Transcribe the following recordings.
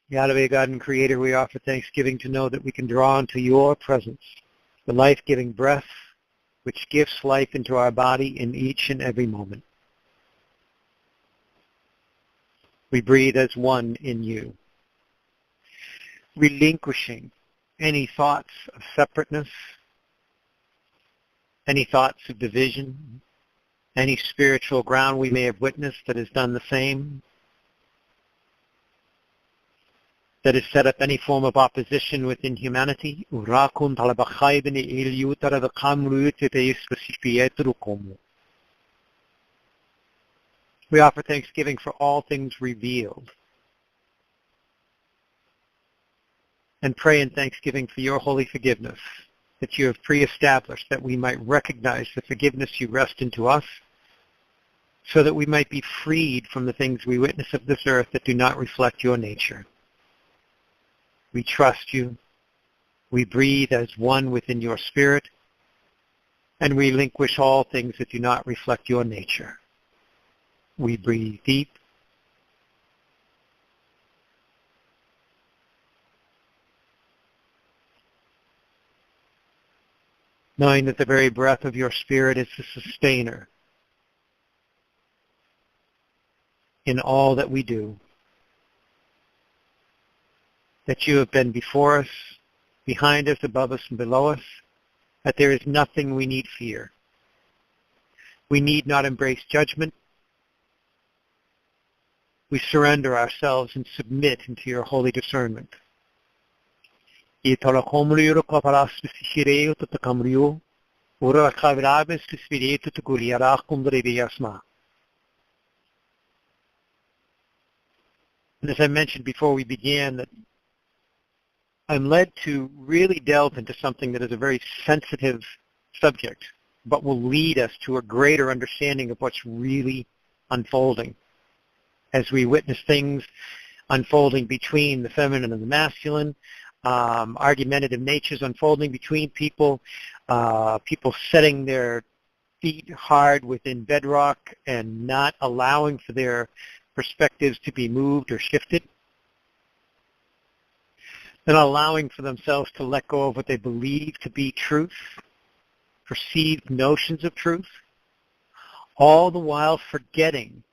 Yahweh, God and Creator, we offer thanksgiving to know that we can draw into your presence, the life-giving breath which gives life into our body in each and every moment. We breathe as one in you, relinquishing any thoughts of separateness, any thoughts of division, any spiritual ground we may have witnessed that has done the same, that has set up any form of opposition within humanity. We offer thanksgiving for all things revealed, and pray in thanksgiving for your holy forgiveness that you have pre-established, that we might recognize the forgiveness you rest into us, so that we might be freed from the things we witness of this earth that do not reflect your nature. We trust you. We breathe as one within your spirit, and relinquish all things that do not reflect your nature. We breathe deep. Knowing that the very breath of your spirit is the sustainer in all that we do. That you have been before us, behind us, above us, and below us, that there is nothing we need fear. We need not embrace judgment. We surrender ourselves and submit into your holy discernment. And as I mentioned before we began, that I'm led to really delve into something that is a very sensitive subject, but will lead us to a greater understanding of what's really unfolding as we witness things unfolding between the feminine and the masculine, argumentative natures unfolding between people, people setting their feet hard within bedrock and not allowing for their perspectives to be moved or shifted, and allowing for themselves to let go of what they believe to be truth, perceived notions of truth, all the while forgetting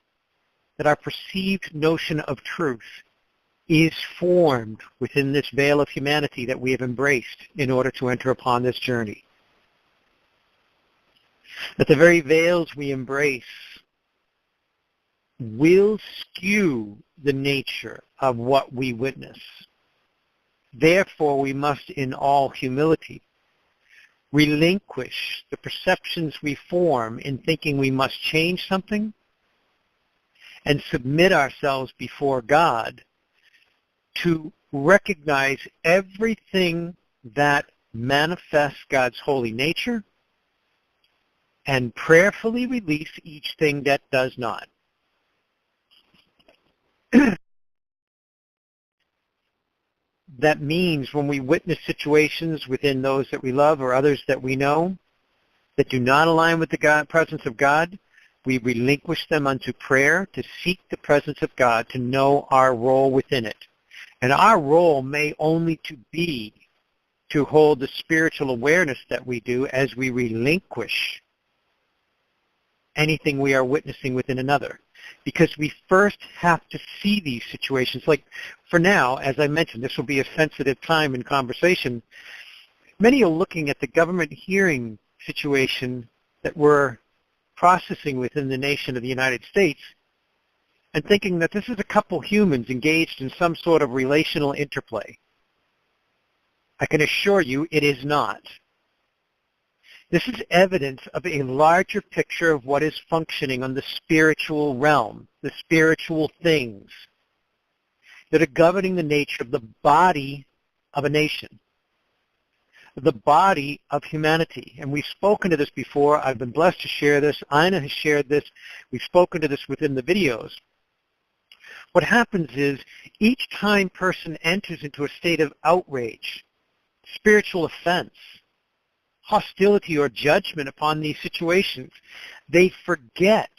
that our perceived notion of truth is formed within this veil of humanity that we have embraced in order to enter upon this journey. That the very veils we embrace will skew the nature of what we witness. Therefore, we must, in all humility, relinquish the perceptions we form in thinking we must change something and submit ourselves before God to recognize everything that manifests God's holy nature and prayerfully release each thing that does not. That means when we witness situations within those that we love or others that we know that do not align with the presence of God, we relinquish them unto prayer to seek the presence of God, to know our role within it. And our role may only be to hold the spiritual awareness that we do as we relinquish anything we are witnessing within another. Because we first have to see these situations. Like for now, as I mentioned, this will be a sensitive time in conversation. Many are looking at the government hearing situation that we're processing within the nation of the United States and thinking that this is a couple humans engaged in some sort of relational interplay. I can assure you it is not. This is evidence of a larger picture of what is functioning on the spiritual realm, the spiritual things that are governing the nature of the body of a nation, the body of humanity. And we've spoken to this before. I've been blessed to share this. Ina has shared this. We've spoken to this within the videos. What happens is each time a person enters into a state of outrage, spiritual offense, hostility or judgment upon these situations, they forget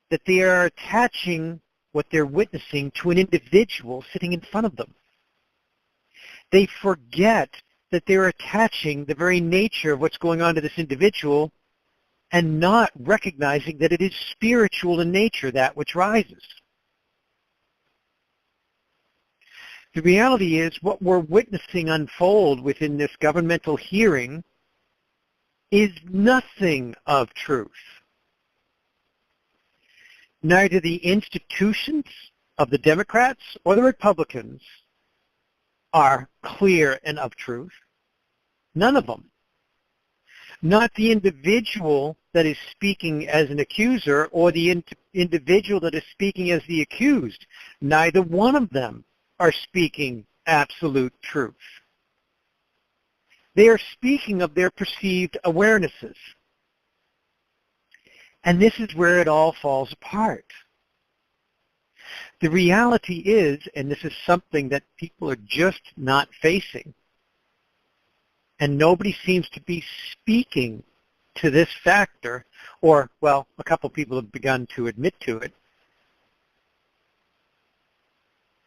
that they are attaching what they're witnessing to an individual sitting in front of them. They forget that they're attaching the very nature of what's going on to this individual and not recognizing that it is spiritual in nature, that which rises. The reality is what we're witnessing unfold within this governmental hearing is nothing of truth. Neither the institutions of the Democrats or the Republicans are clear and of truth. None of them. Not the individual that is speaking as an accuser or the individual that is speaking as the accused. Neither one of them are speaking absolute truth. They are speaking of their perceived awarenesses. And this is where it all falls apart. The reality is, and this is something that people are just not facing, and nobody seems to be speaking to this factor, or, well, a couple people have begun to admit to it.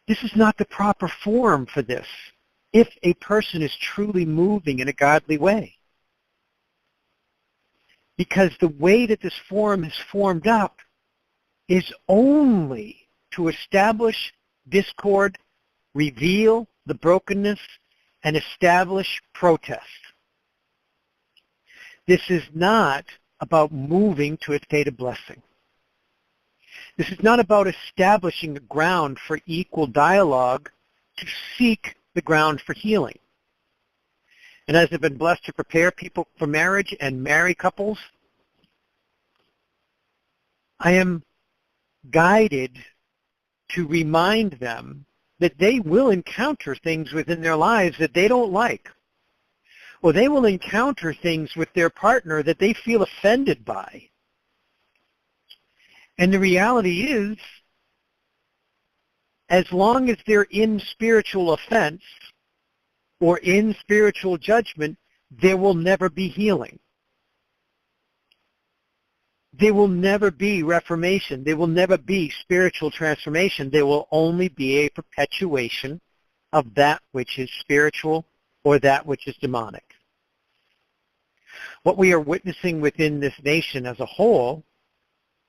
This is not the proper forum for this if a person is truly moving in a godly way. Because the way that this forum is formed up is only to establish discord, reveal the brokenness, and establish protest. This is not about moving to a state of blessing. This is not about establishing a ground for equal dialogue to seek the ground for healing. And as I've been blessed to prepare people for marriage and marry couples, I am guided to remind them that they will encounter things within their lives that they don't like. Or they will encounter things with their partner that they feel offended by. And the reality is, as long as they're in spiritual offense or in spiritual judgment, there will never be healing. There will never be reformation. There will never be spiritual transformation. There will only be a perpetuation of that which is spiritual or that which is demonic. What we are witnessing within this nation as a whole,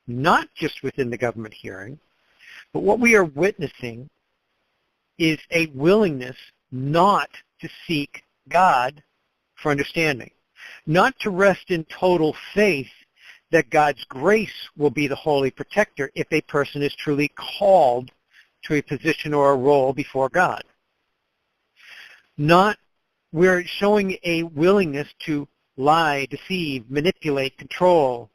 not just within the government hearing, but what we are witnessing is a willingness not to seek God for understanding, not to rest in total faith that God's grace will be the holy protector if a person is truly called to a position or a role before God. We're showing a willingness to lie, deceive, manipulate, control,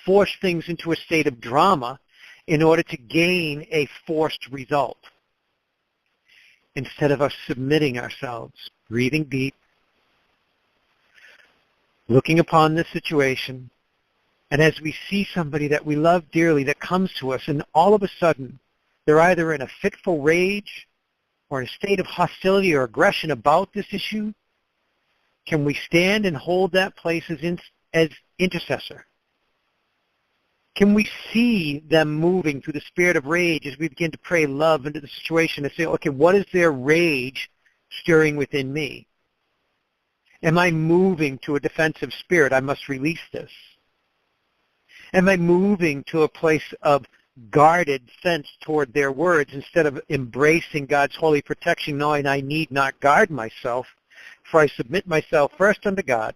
force things into a state of drama in order to gain a forced result. Instead of us submitting ourselves, breathing deep, looking upon this situation, and as we see somebody that we love dearly that comes to us, and all of a sudden they're either in a fitful rage or in a state of hostility or aggression about this issue, can we stand and hold that place as intercessor? Can we see them moving through the spirit of rage as we begin to pray love into the situation and say, okay, what is their rage stirring within me? Am I moving to a defensive spirit? I must release this. Am I moving to a place of guarded sense toward their words instead of embracing God's holy protection, knowing I need not guard myself, for I submit myself first unto God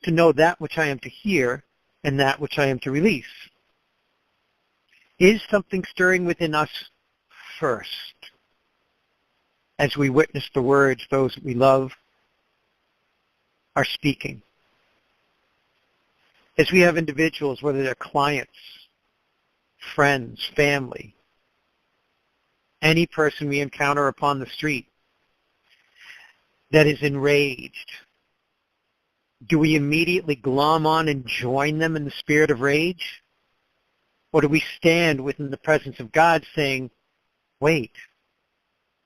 to know that which I am to hear and that which I am to release? Is something stirring within us first as we witness the words those we love are speaking? As we have individuals, whether they're clients, friends, family, any person we encounter upon the street that is enraged, do we immediately glom on and join them in the spirit of rage? Or do we stand within the presence of God saying, wait,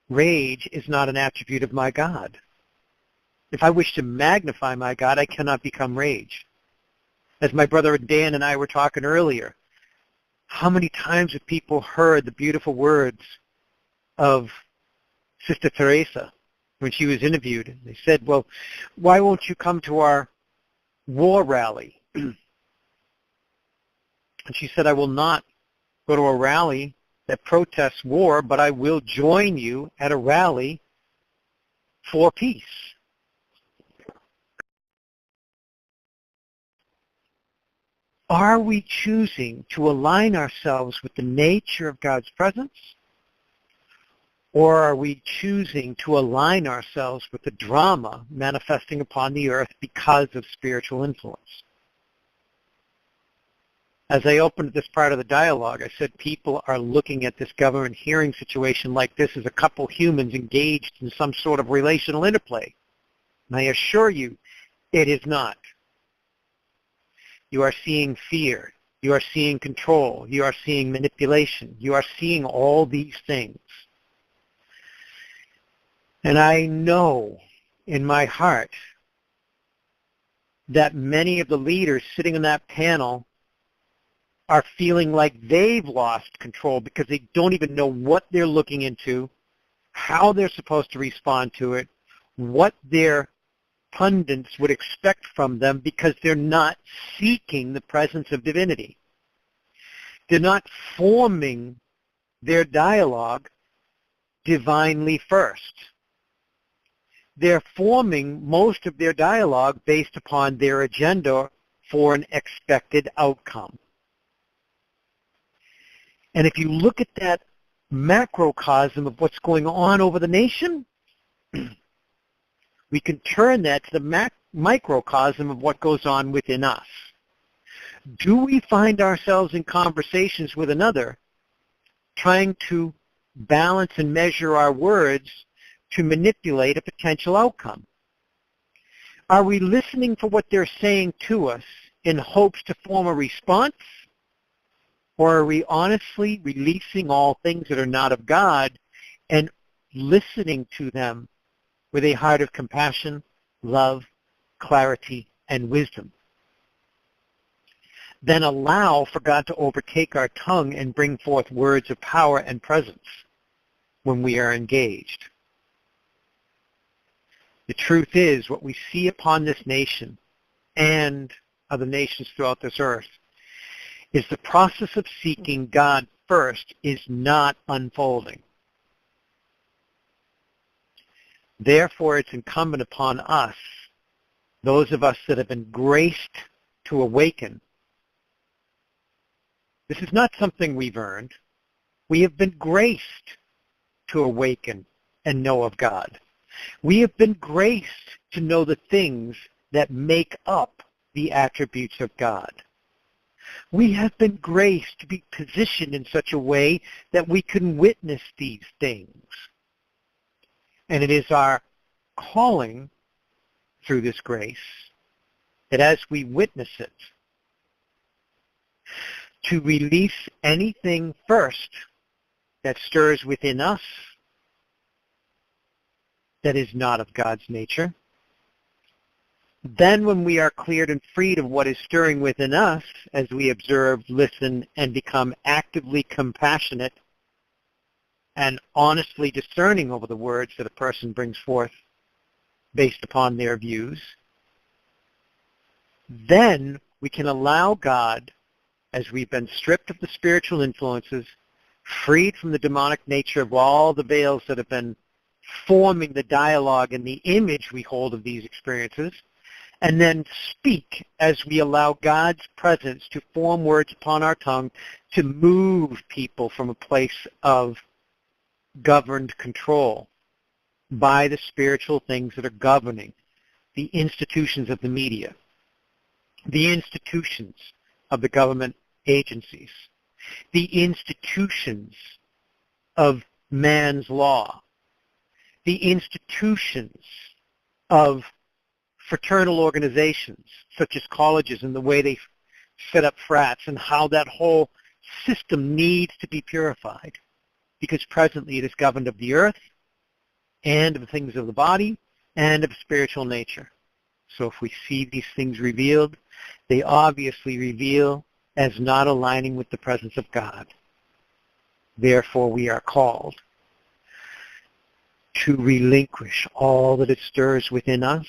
rage is not an attribute of my God. If I wish to magnify my God, I cannot become rage. As my brother Dan and I were talking earlier, How many times have people heard the beautiful words of Sister Teresa when she was interviewed? They said, well, why won't you come to our war rally? And she said, I will not go to a rally that protests war, but I will join you at a rally for peace. Are we choosing to align ourselves with the nature of God's presence? Or are we choosing to align ourselves with the drama manifesting upon the earth because of spiritual influence? As I opened this part of the dialogue, I said people are looking at this government hearing situation like this as a couple humans engaged in some sort of relational interplay. And I assure you, it is not. You are seeing fear. You are seeing control. You are seeing manipulation. You are seeing all these things. And I know in my heart that many of the leaders sitting on that panel are feeling like they've lost control because they don't even know what they're looking into, how they're supposed to respond to it, what their pundits would expect from them, because they're not seeking the presence of divinity. They're not forming their dialogue divinely first. They're forming most of their dialogue based upon their agenda for an expected outcome. And if you look at that macrocosm of what's going on over the nation, we can turn that to the microcosm of what goes on within us. Do we find ourselves in conversations with another trying to balance and measure our words to manipulate a potential outcome? Are we listening for what they're saying to us in hopes to form a response? Or are we honestly releasing all things that are not of God and listening to them with a heart of compassion, love, clarity, and wisdom? Then allow for God to overtake our tongue and bring forth words of power and presence when we are engaged. The truth is, what we see upon this nation and other nations throughout this earth is the process of seeking God first is not unfolding. Therefore, it's incumbent upon us, those of us that have been graced to awaken. This is not something we've earned. We have been graced to awaken and know of God. We have been graced to know the things that make up the attributes of God. We have been graced to be positioned in such a way that we can witness these things. And it is our calling through this grace that as we witness it, to release anything first that stirs within us that is not of God's nature. Then when we are cleared and freed of what is stirring within us, as we observe, listen, and become actively compassionate and honestly discerning over the words that a person brings forth based upon their views, then we can allow God, as we've been stripped of the spiritual influences, freed from the demonic nature of all the veils that have been forming the dialogue and the image we hold of these experiences, and then speak as we allow God's presence to form words upon our tongue to move people from a place of governed control by the spiritual things that are governing the institutions of the media, the institutions of the government agencies, the institutions of man's law, the institutions of fraternal organizations such as colleges and the way they set up frats, and how that whole system needs to be purified, because presently it is governed of the earth and of the things of the body and of spiritual nature. So if we see these things revealed, they obviously reveal as not aligning with the presence of God. Therefore, we are called to relinquish all that it stirs within us,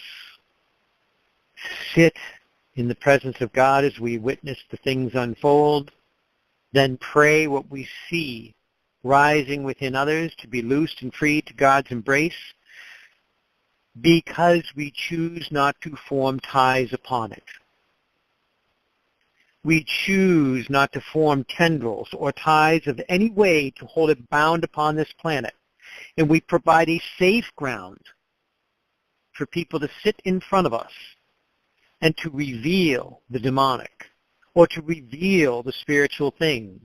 sit in the presence of God as we witness the things unfold, then pray what we see rising within others to be loosed and freed to God's embrace, because we choose not to form ties upon it. We choose not to form tendrils or ties of any way to hold it bound upon this planet. And we provide a safe ground for people to sit in front of us and to reveal the demonic or to reveal the spiritual things.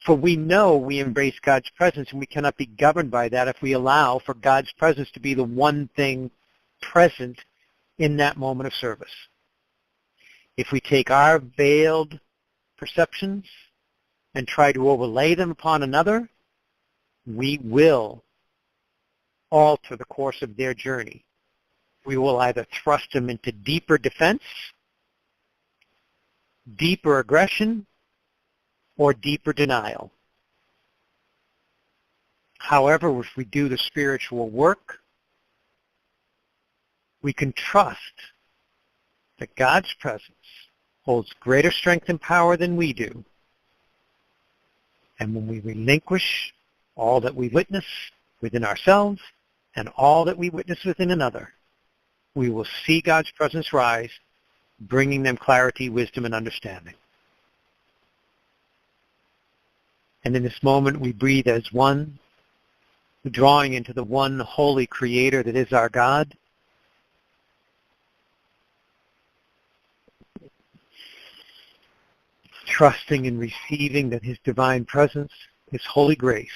For we know we embrace God's presence, and we cannot be governed by that if we allow for God's presence to be the one thing present in that moment of service. If we take our veiled perceptions and try to overlay them upon another, we will alter the course of their journey. We will either thrust them into deeper defense, deeper aggression, or deeper denial. However, if we do the spiritual work, we can trust that God's presence holds greater strength and power than we do. And when we relinquish all that we witness within ourselves and all that we witness within another, we will see God's presence rise, bringing them clarity, wisdom, and understanding. And in this moment, we breathe as one, drawing into the one holy creator that is our God. Trusting and receiving that his divine presence, his holy grace,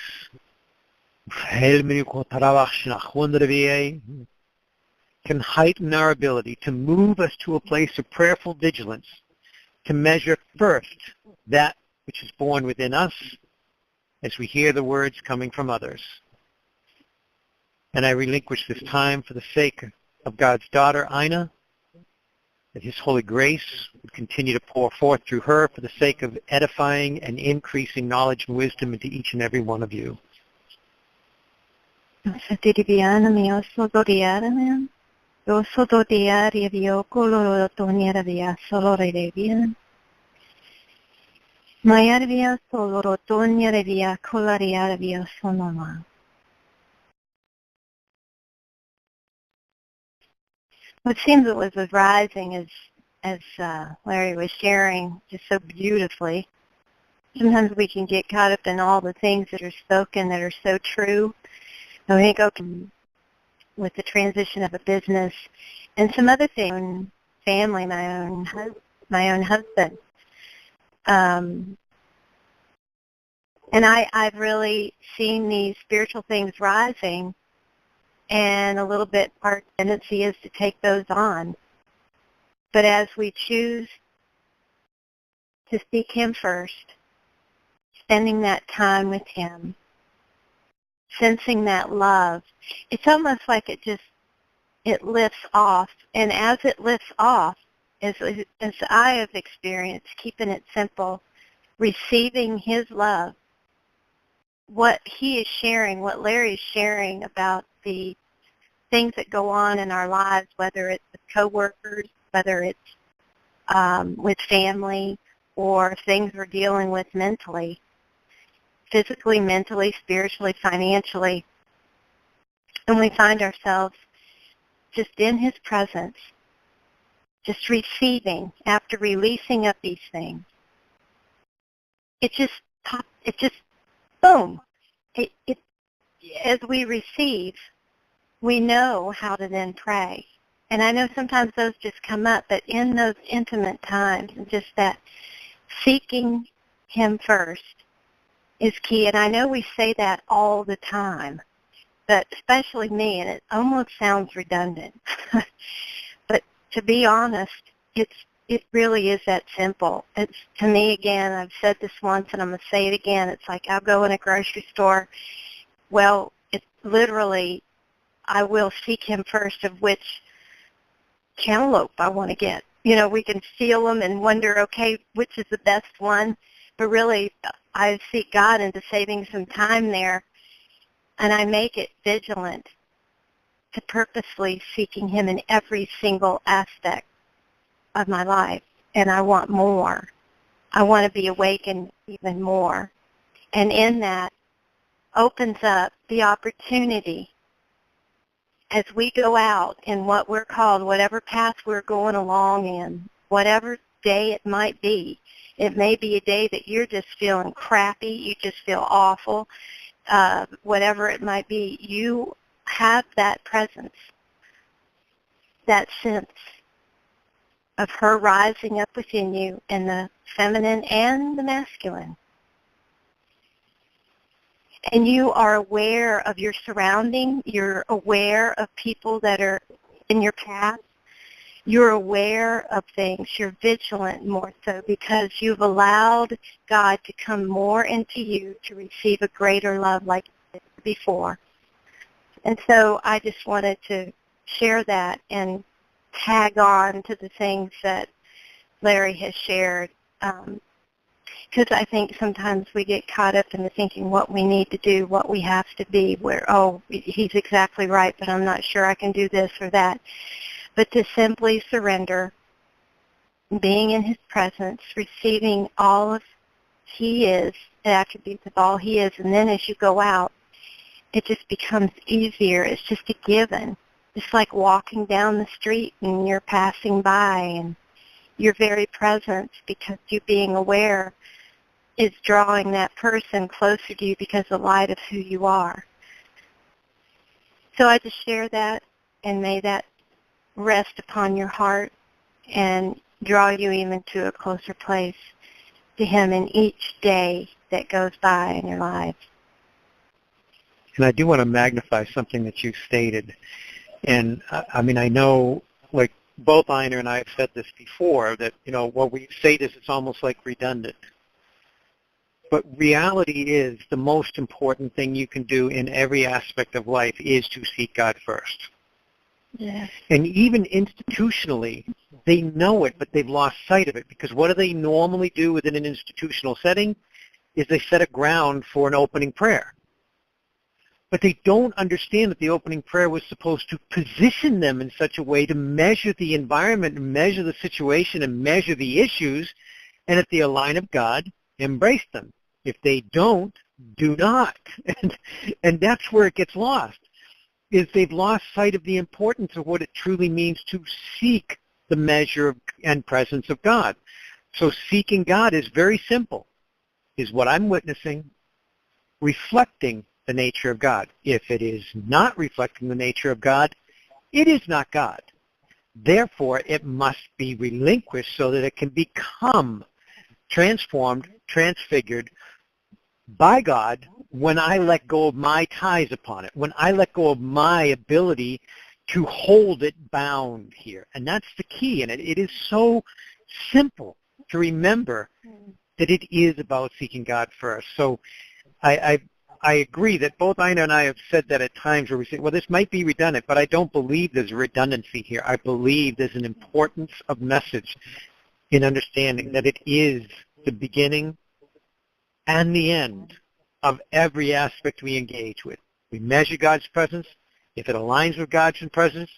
can heighten our ability to move us to a place of prayerful vigilance, to measure first that which is born within us as we hear the words coming from others. And I relinquish this time for the sake of God's daughter, Ina, that his holy grace would continue to pour forth through her for the sake of edifying and increasing knowledge and wisdom into each and every one of you. It seems it was rising as Larry was sharing just so beautifully. Sometimes we can get caught up in all the things that are spoken that are so true. I think with the transition of a business and some other things, family, my own husband. And I've really seen these spiritual things rising, and a little bit our tendency is to take those on. But as we choose to seek him first, spending that time with him, sensing that love, it's almost like it lifts off. And as it lifts off, as I have experienced, keeping it simple, receiving his love, what he is sharing, what Larry is sharing about the things that go on in our lives, whether it's with coworkers, whether it's with family, or things we're dealing with mentally, physically, mentally, spiritually, financially, and we find ourselves just in his presence, just receiving after releasing up these things. It just boom. As we receive, we know how to then pray. And I know sometimes those just come up, but in those intimate times, and just that seeking him first is key. And I know we say that all the time, but especially me, and it almost sounds redundant. But to be honest, it really is that simple. It's, to me, again, I've said this once and I'm going to say it again, it's like I'll go in a grocery store. Well, it's literally, I will seek him first of which cantaloupe I want to get. we can feel them and wonder, okay, which is the best one? But really, I seek God into saving some time there, and I make it vigilant to purposely seeking him in every single aspect of my life. And I want more. I want to be awakened even more. And in that opens up the opportunity as we go out in what we're called, whatever path we're going along in, whatever day it might be. It may be a day that you're just feeling crappy, you just feel awful, whatever it might be. You have that presence, that sense of her rising up within you in the feminine and the masculine. And you are aware of your surrounding. You're aware of people that are in your path. You're aware of things. You're vigilant more so because you've allowed God to come more into you to receive a greater love like before. And so I just wanted to share that and tag on to the things that Larry has shared. Because I think sometimes we get caught up in the thinking what we need to do, what we have to be, where, oh, he's exactly right, but I'm not sure I can do this or that. But to simply surrender, being in his presence, receiving all of he is, the attributes of all he is, and then as you go out, it just becomes easier. It's just a given. It's like walking down the street and you're passing by and your very presence, because you being aware, is drawing that person closer to you because of the light of who you are. So I just share that, and may that rest upon your heart and draw you even to a closer place to him in each day that goes by in your lives. And I do want to magnify something that you stated. And I mean, I know, like, both Ina and I have said this before, that, when we say this, it's almost like redundant. But reality is the most important thing you can do in every aspect of life is to seek God first. Yes. And even institutionally, they know it, but they've lost sight of it, because what do they normally do within an institutional setting is they set a ground for an opening prayer. But they don't understand that the opening prayer was supposed to position them in such a way to measure the environment and measure the situation and measure the issues, and if they align of God, embrace them. If they don't, do not. And that's where it gets lost, is they've lost sight of the importance of what it truly means to seek the measure and presence of God. So seeking God is very simple, is what I'm witnessing, reflecting the nature of God. If it is not reflecting the nature of God, it is not God. Therefore, it must be relinquished so that it can become transformed, transfigured by God when I let go of my ties upon it, when I let go of my ability to hold it bound here. And that's the key. And it is so simple to remember that it is about seeking God first. So I agree that both Ina and I have said that at times where we say, well, this might be redundant, but I don't believe there's a redundancy here. I believe there's an importance of message in understanding that it is the beginning and the end of every aspect we engage with. We measure God's presence. If it aligns with God's presence,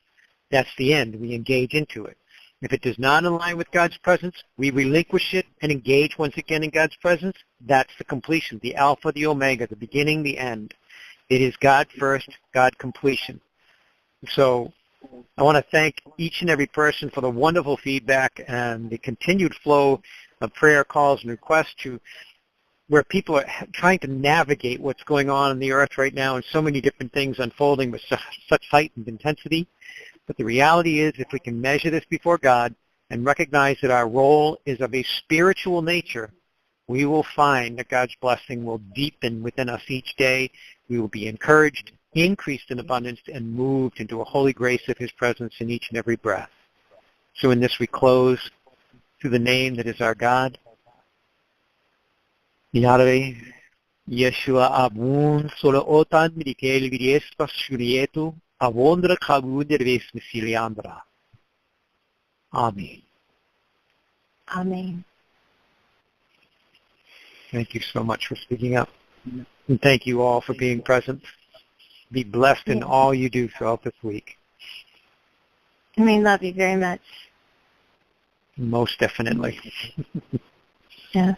that's the end. We engage into it. If it does not align with God's presence, we relinquish it and engage once again in God's presence. That's the completion, the alpha, the omega, the beginning, the end. It is God first, God completion. So I want to thank each and every person for the wonderful feedback and the continued flow of prayer calls and requests to where people are trying to navigate what's going on in the earth right now, and so many different things unfolding with such heightened intensity. But the reality is, if we can measure this before God and recognize that our role is of a spiritual nature, we will find that God's blessing will deepen within us each day. We will be encouraged, increased in abundance, and moved into a holy grace of his presence in each and every breath. So in this we close through the name that is our God. Yahweh, Yeshua Abun, Sola Otan, Mikel Viespa Shurietu, Avondra Kagunder Ves Misiliandra. Amen. Amen. Thank you so much for speaking up. And thank you all for being present. Be blessed in all you do throughout this week. I love you very much. Most definitely. Yes.